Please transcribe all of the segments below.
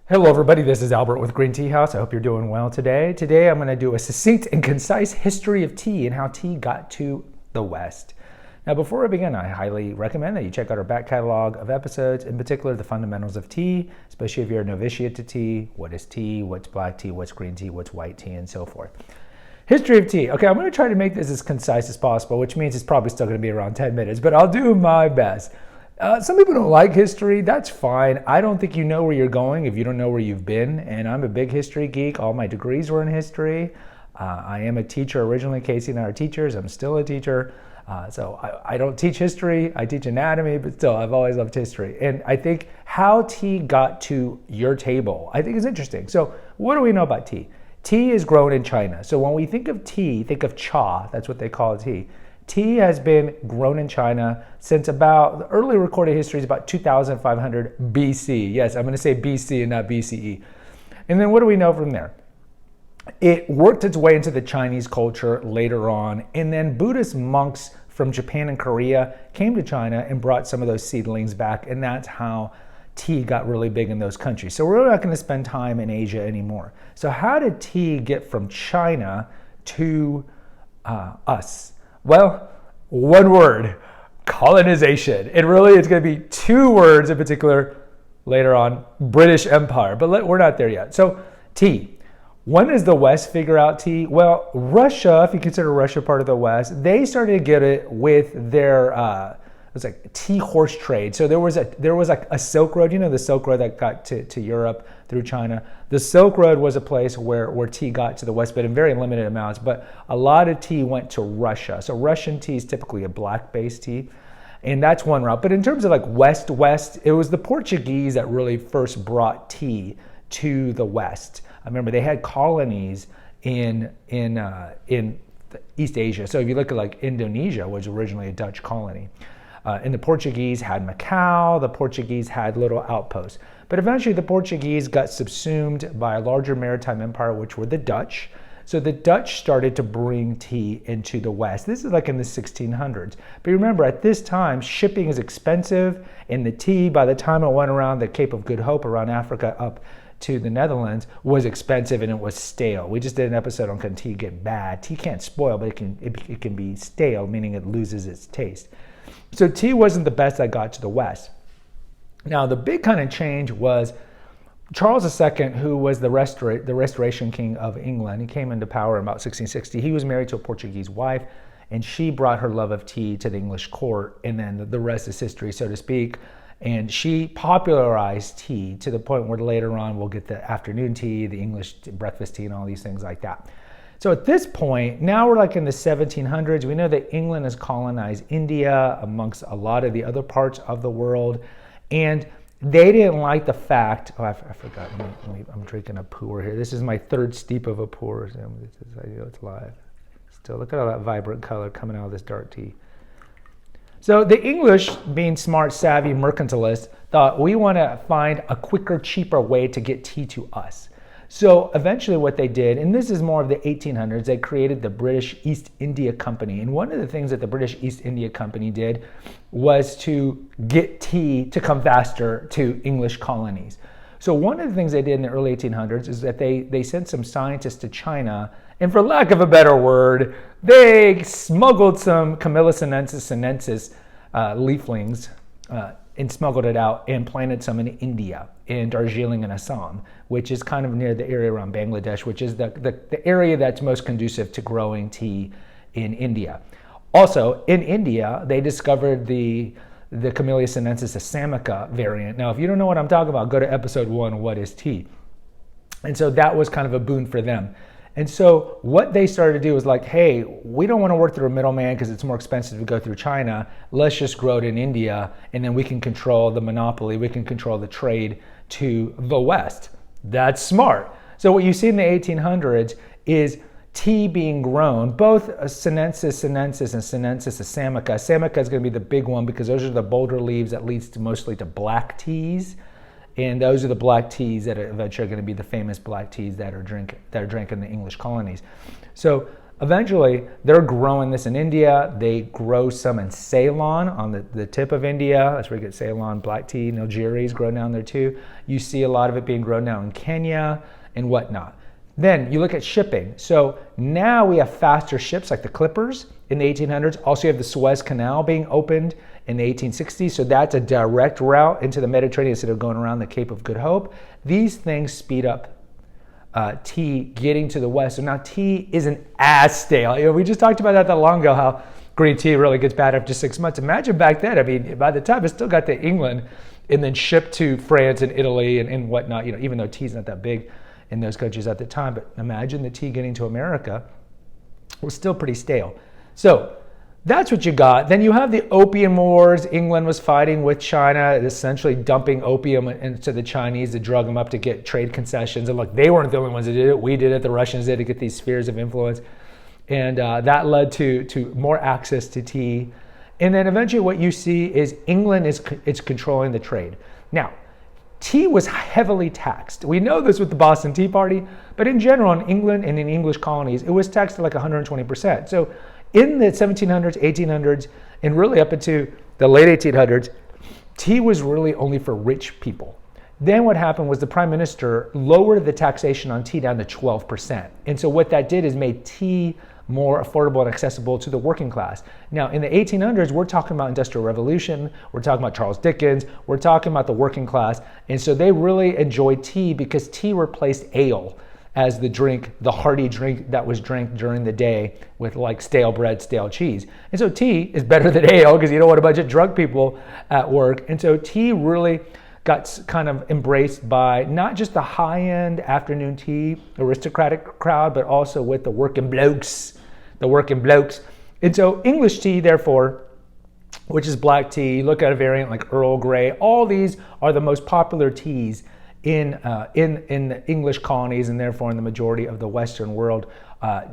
Hello everybody, this is Albert with Green Tea House. I hope you're doing well today. Today I'm going to do a succinct and concise history of tea and how tea got to the West. Now before I begin, I highly recommend that you check out our back catalog of episodes, in particular the fundamentals of tea, especially if you're a novitiate to tea, what is tea, what's black tea, what's green tea, what's white tea, and so forth. History of tea. Okay, I'm going to try to make this as concise as possible, which means it's probably still going to be around 10 minutes, but I'll do my best. Some people don't like history. That's fine. I don't think you know where you're going if you don't know where you've been. And I'm a big history geek. All my degrees were in history. I am a teacher originally. Casey and I are teachers. I'm still a teacher. So I don't teach history. I teach anatomy, but still, I've always loved history. And I think how tea got to your table, I think is interesting. So what do we know about tea? Tea is grown in China. So when we think of tea, think of cha. That's what they call tea. Tea has been grown in China since about, the early recorded history is about 2500 BC. Yes, I'm going to say BC and not BCE. And then what do we know from there? It worked its way into the Chinese culture later on, and then Buddhist monks from Japan and Korea came to China and brought some of those seedlings back, and that's how tea got really big in those countries. So we're not going to spend time in Asia anymore. So how did tea get from China to us? Well, one word, colonization. And really it's going to be two words in particular later on, British Empire, but we're not there yet. So tea. When does the West figure out tea? Well, Russia, if you consider Russia part of the West, they started to get it with their, it was like tea horse trade. So there was like a Silk Road, you know, the Silk Road that got to Europe through China. The Silk Road was a place where tea got to the West, but in very limited amounts. But a lot of tea went to Russia. So Russian tea is typically a black-based tea. And that's one route. But in terms of like West, it was the Portuguese that really first brought tea to the West. I remember they had colonies in East Asia. So if you look at like Indonesia, was originally a Dutch colony. And the Portuguese had Macau, the Portuguese had little outposts. But eventually the Portuguese got subsumed by a larger maritime empire, which were the Dutch. So the Dutch started to bring tea into the West. This is like in the 1600s. But remember, at this time, shipping is expensive, and the tea, by the time it went around the Cape of Good Hope, around Africa up to the Netherlands, was expensive and it was stale. We just did an episode on can tea get bad. Tea can't spoil, but it can be stale, meaning it loses its taste. So tea wasn't the best that got to the West. Now the big kind of change was Charles II, who was the Restoration King of England. He came into power in about 1660. He was married to a Portuguese wife, and she brought her love of tea to the English court, and then the rest is history, so to speak. And she popularized tea to the point where later on we'll get the afternoon tea, the English breakfast tea, and all these things like that. So at this point, now we're like in the 1700s. We know that England has colonized India amongst a lot of the other parts of the world. And they didn't like the fact, I forgot, I'm drinking a pour here. This is my third steep of a pour. I know it's live. Still, look at all that vibrant color coming out of this dark tea. So the English, being smart, savvy mercantilists, thought we want to find a quicker, cheaper way to get tea to us. So eventually what they did, and this is more of the 1800s, they created the British East India Company. And one of the things that the British East India Company did was to get tea to come faster to English colonies. So one of the things they did in the early 1800s is that they sent some scientists to China, and for lack of a better word, they smuggled some Camellia sinensis leaflings and smuggled it out and planted some in India, in Darjeeling and Assam, which is kind of near the area around Bangladesh, which is the area that's most conducive to growing tea in India. Also, in India, they discovered the Camellia sinensis assamica variant. Now, if you don't know what I'm talking about, go to episode 1, What is Tea? And so that was kind of a boon for them. And so what they started to do was like, hey, we don't want to work through a middleman because it's more expensive to go through China. Let's just grow it in India, and then we can control the monopoly. We can control the trade to the West. That's smart. So what you see in the 1800s is tea being grown, both sinensis and sinensis assamica. Assamica is going to be the big one because those are the bolder leaves that leads mostly to black teas. And those are the black teas that are eventually going to be the famous black teas that are drank in the English colonies. So eventually they're growing this in India. They grow some in Ceylon on the tip of India. That's where you get Ceylon black tea. Nilgiri is grown down there too. You see a lot of it being grown now in Kenya and whatnot. Then you look at shipping. So now we have faster ships like the Clippers in the 1800s. Also, you have the Suez Canal being opened in the 1860s. So that's a direct route into the Mediterranean instead of going around the Cape of Good Hope. These things speed up tea getting to the West. So now tea isn't as stale. You know, we just talked about that long ago, how green tea really gets bad after 6 months. Imagine back then. I mean, by the time it still got to England and then shipped to France and Italy and whatnot, you know, even though tea's not that big in those countries at the time, but imagine the tea getting to America was still pretty stale. So that's what you got. Then you have the Opium Wars. England was fighting with China, essentially dumping opium into the Chinese to drug them up to get trade concessions. And look, they weren't the only ones that did it. We did it. The Russians did to get these spheres of influence. And that led to more access to tea. And then eventually what you see is England is controlling the trade. Now, tea was heavily taxed. We know this with the Boston Tea Party, but in general in England and in English colonies, it was taxed at like 120%. So in the 1700s, 1800s, and really up into the late 1800s, tea was really only for rich people. Then what happened was the prime minister lowered the taxation on tea down to 12%. And so what that did is made tea more affordable and accessible to the working class. Now, in the 1800s, we're talking about Industrial Revolution, we're talking about Charles Dickens, we're talking about the working class, and so they really enjoyed tea because tea replaced ale as the drink, the hearty drink that was drank during the day with like stale bread, stale cheese. And so tea is better than ale because you don't want a bunch of drunk people at work. And so tea really got kind of embraced by not just the high-end afternoon tea aristocratic crowd, but also with the working blokes. And so English tea, therefore, which is black tea, look at a variant like Earl Grey, all these are the most popular teas in the English colonies and therefore in the majority of the Western world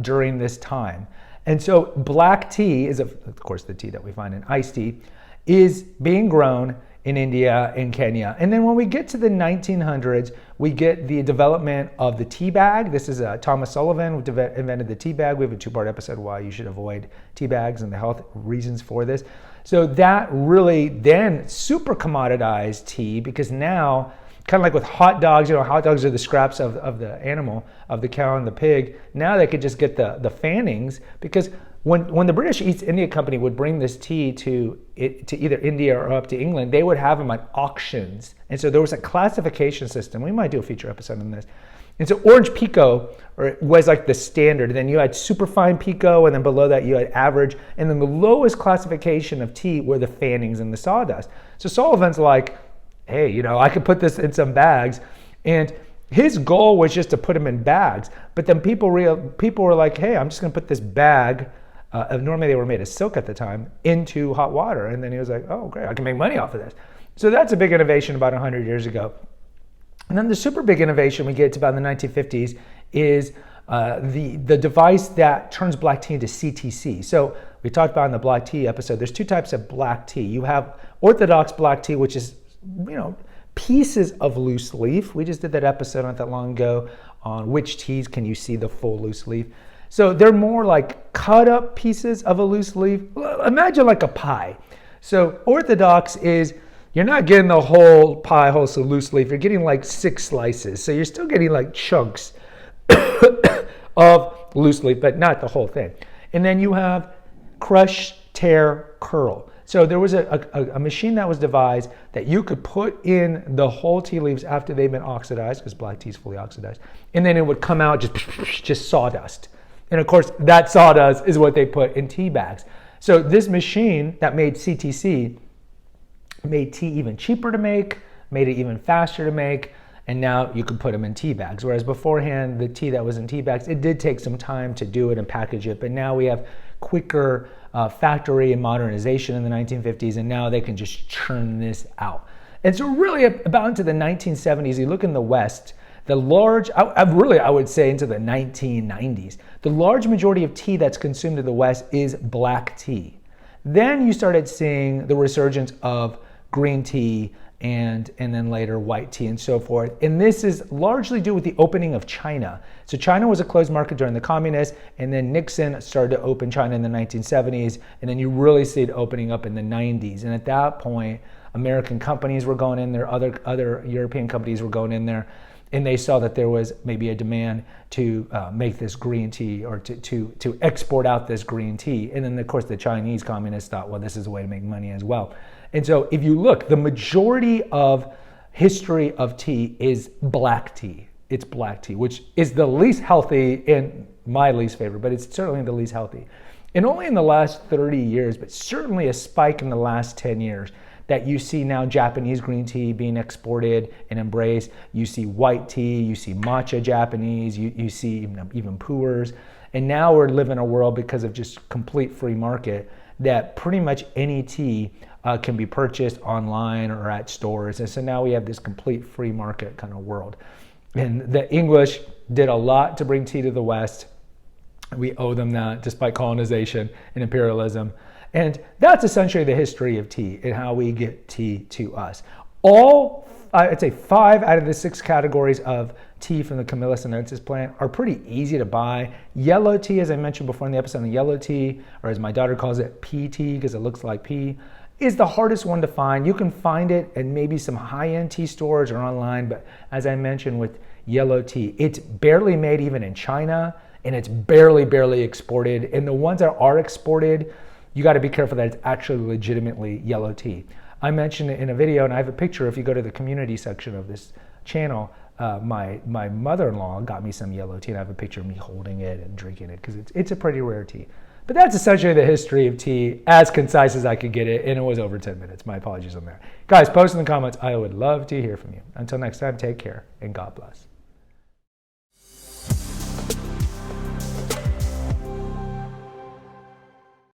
during this time. And so black tea is, of course, the tea that we find in iced tea, is being grown in India and Kenya. And then when we get to the 1900s, we get the development of the tea bag. This is Thomas Sullivan who invented the tea bag. We have a 2-part episode why you should avoid tea bags and the health reasons for this. So that really then super commoditized tea because now, kind of like with hot dogs, you know, hot dogs are the scraps of the animal, of the cow and the pig. Now they could just get the fannings because when the British East India Company would bring this tea to either India or up to England, they would have them at auctions. And so there was a classification system. We might do a future episode on this. And so orange pico was like the standard. And then you had superfine pico, and then below that you had average. And then the lowest classification of tea were the fannings and the sawdust. So Sullivan's like, hey, you know, I could put this in some bags. And his goal was just to put them in bags. But then people were like, hey, I'm just going to put this bag, normally they were made of silk at the time, into hot water. And then he was like, oh, great, I can make money off of this. So that's a big innovation about 100 years ago. And then the super big innovation we get to about in the 1950s is the device that turns black tea into CTC. So we talked about in the black tea episode, there's 2 types of black tea. You have orthodox black tea, which is, you know, pieces of loose leaf. We just did that episode not that long ago on which teas can you see the full loose leaf. So they're more like cut up pieces of a loose leaf. Imagine like a pie. So orthodox is you're not getting the whole pie, whole loose leaf. You're getting like 6 slices. So you're still getting like chunks of loose leaf, but not the whole thing. And then you have crush, tear, curl. So there was a machine that was devised that you could put in the whole tea leaves after they've been oxidized, because black tea is fully oxidized, and then it would come out just sawdust. And of course, that sawdust is what they put in tea bags. So this machine that made CTC made tea even cheaper to make, made it even faster to make, and now you could put them in tea bags. Whereas beforehand, the tea that was in tea bags, it did take some time to do it and package it, but now we have quicker factory and modernization in the 1950s, and now they can just churn this out. And so really about into the 1970s, you look in the West, the large, I would say into the 1990s, the large majority of tea that's consumed in the West is black tea. Then you started seeing the resurgence of green tea and then later white tea and so forth. And this is largely due with the opening of China. So China was a closed market during the communists, and then Nixon started to open China in the 1970s, and then you really see it opening up in the 90s. And at that point, American companies were going in there, other European companies were going in there, and they saw that there was maybe a demand to make this green tea, or to export out this green tea. And then of course the Chinese communists thought, well, this is a way to make money as well. And so if you look, the majority of history of tea is black tea. It's black tea, which is the least healthy and my least favorite, but it's certainly the least healthy. And only in the last 30 years, but certainly a spike in the last 10 years, that you see now Japanese green tea being exported and embraced. You see white tea, you see matcha Japanese, you see even pu'ers. And now we're living in a world, because of just complete free market, that pretty much any tea can be purchased online or at stores. And so now we have this complete free market kind of world. And the English did a lot to bring tea to the West. We owe them that, despite colonization and imperialism. And that's essentially the history of tea and how we get tea to us. I'd say 5 out of the 6 categories of tea from the Camellia sinensis plant are pretty easy to buy. Yellow tea, as I mentioned before in the episode on yellow tea, or as my daughter calls it, pea tea, because it looks like pea, is the hardest one to find. You can find it in maybe some high-end tea stores or online, but as I mentioned with yellow tea, it's barely made even in China, and it's barely exported. And the ones that are exported, you got to be careful that it's actually legitimately yellow tea. I mentioned it in a video, and I have a picture. If you go to the community section of this channel, my mother-in-law got me some yellow tea, and I have a picture of me holding it and drinking it, because it's a pretty rare tea. But that's essentially the history of tea, as concise as I could get it, and it was over 10 minutes. My apologies on that. Guys, post in the comments. I would love to hear from you. Until next time, take care, and God bless.